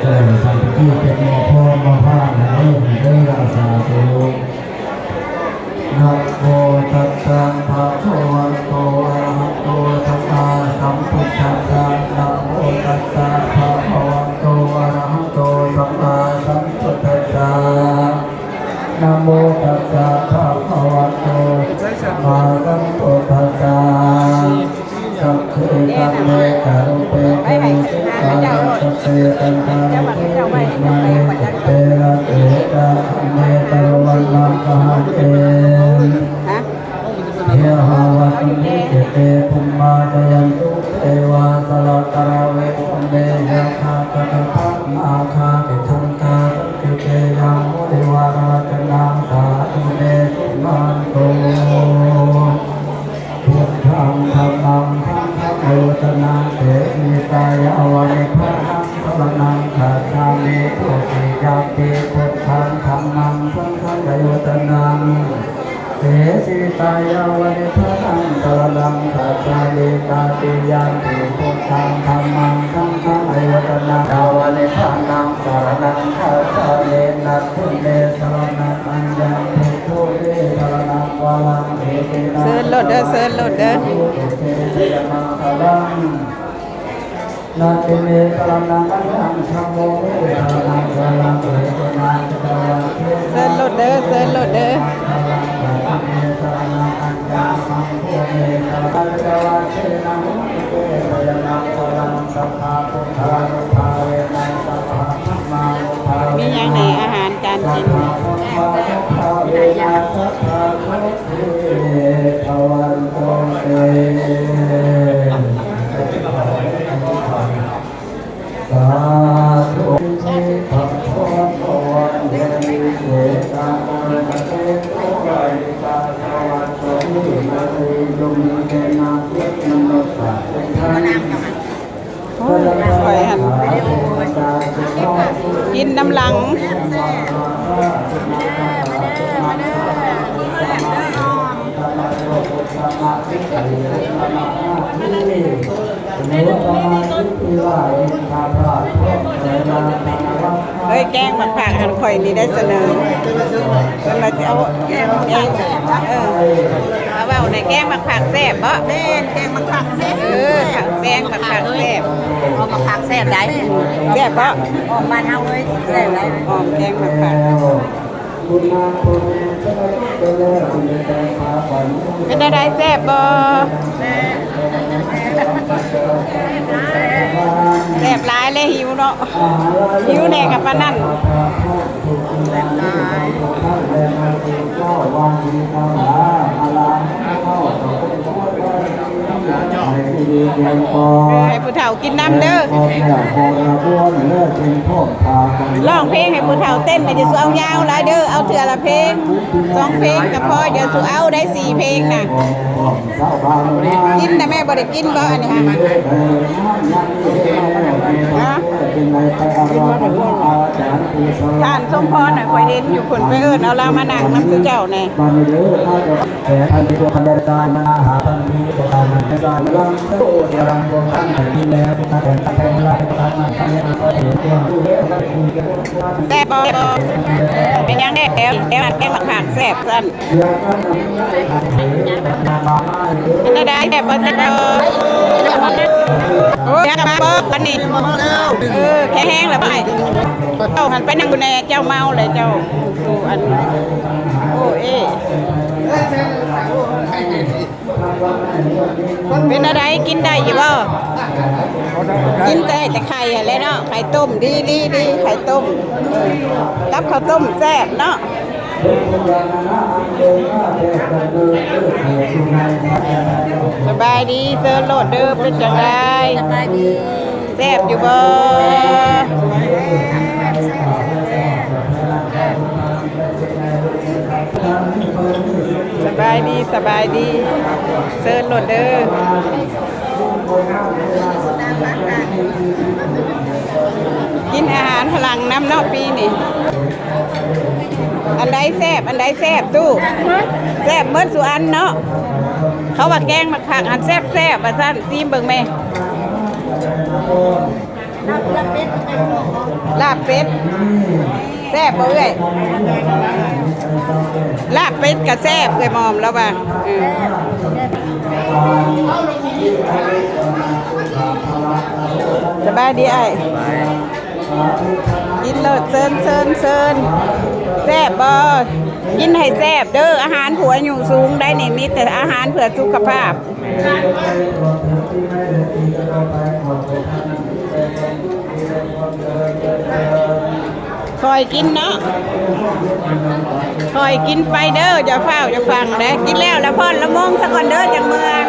ทำที่เป็นหมอพ่อหมอพาเริ่มเรื่องสาธุนะโมตัสสะภะคะวะโตอะระหะโตสัมมาสัมพุทธัสสะนะโมตัสสะภะคะวะโตอะระหะโตสัมมาสัมพุทธัสสะนะโมตัสสะภะคะวะโตสัมมาสัมพุทธัสสะสัพเพกัมเมกะรุเปเกสุขะสัพเพตันตาเตมาเนเตระเตตะเมตะวันนังกะหันเตเยหาวัตุเตเตภุมมาจยันตุเทวาสลัตตระเวสัมเมยะคาตะภะอาคาติทันตาสัพเพยังมุนิวาราจนังสาธุเดสุมันโตพุทธังธัมมังสังฆังโอตนะเตสิตายะวะนิพพานังสรณังคัจฉามิปุถิยาปิพุทธังธัมมังสังฆังโอตนะเตสิตายะวะนิพพานังสรณังคัจฉามิตาติยาปิพุทธังธัมมังสังฆังโอตนะวะนิพพานังสรณังคัจฉามินัตถิเมสรณังอัญญังพุทโธเวสรณังวะลังเอเตนะ เซิร์ชโหลดเด้อเซิร์ชโหลดเด้อ นาติเมสรณังอัญญังธัมโมเวสรณังวะลังเอเตนะจัตวาเท เซิร์ชโหลดเด้อเซิร์ชโหลดเด้อ นาติเมสรณังอัญญังธัมโมเวสรณังจัตวาเทนะมุตเตสยนังวะลังสัพพะพุทธานุภาเวนังสัพพะธัมมานุภาเว มีอย่างไหนอาหารการกิน ภวันโตเตสาธุทิภัพพรภวันเดวิเสตาโมนะเตโสไวตาสวัสดีมาลีลุงเกนาพุทธนมสะทัน ข่อยหันกินน้ำหลังเฮ้ยแกงผักผักหันข่อยนี่ได้เสนอเป็นมาจะเอาแกงเอาว่าในแกงผักผักแซ่บบ่แม่แกงผักผักแซ่บผักแกงผักผักแซ่บเอาผักผักแซ่บได้แซ่บบ่ออกบ้านเฮาเลยแซ่บได้ออกแกงผักผักเป็นอะไรแซ่บบ่แซ่บหลายเลยหิวเนาะหิวแน่กับปานนั้นให้ผู้เฒ่ากินน้ำเด้อร้องเพลงให้ผู้เฒ่าเต้นไปจะสู้เอายาวหลายเด้อเอาเถื่อละเพลง2เพลงก็พอเดี๋ยวสู้เอาได้4เพลงน่ะกินแต่แม่บ่ได้กินบ่อันนี้ค่ะท่านสมพรน่ะข่อยเห็นอยู่คนไปเอิ้นเอาเรามานั่งนำคือเจ้าแน่อันที่ตัวคันเดชานมาหาตันมีตัวการมันจะลังโตเดียรังตัวขันที่แล้วตัวการแต่แต่ละตัวการมันที่มันก็เห็นตัวแซ่บบ่เป็นยังได้แล้วแกงผักแซ่บซั่นเป็นได้แซ่บบ่แซ่บโอ้ยกลับมาบ่อันนี้แข็งแห้งแล้วไปเจ้าหันไปนั่งอยู่ในเจ้าเมาเลยเจ้าดูอันโอ้เอเป็นอะไรกินได้อยู่บ่กินได้แต่ไข่อะไรเนาะไข่ต้มดีไข่ต้มกับข้าวต้มแซ่บเนาะสบายดีเซิร์ชโหลดเด้อเป็นจังไดแซ่บอยู่บ่สบายดีเซิร์ชโหลดเด้อกินอาหารพลังน้ำเนาะปีนี่อันใดแซ่บตู้แซ่บเมื่อสุอันเนาะเขาว่าแกงผักอันแซ่บว่าซั่นซีมเบิ่งแม่ ลาบเป็ดแซ่บบ่เอ้ยลาบเป็ดก็แซ่บเอ้ยมอมแล้วป่ะสบายดีไอ้กินเลิศเซินแซ่บบ่กินให้แซ่บเด้ออาหารผัวอยู่สูงได้นี่มีแต่อาหารเพื่อสุขภาพคอยกินเนาะคอยกินไปเด้ออย่าเฝ้าอย่าฟังนะกินแล้วพ่อนละมงสักก่อนเด้อจังเมือง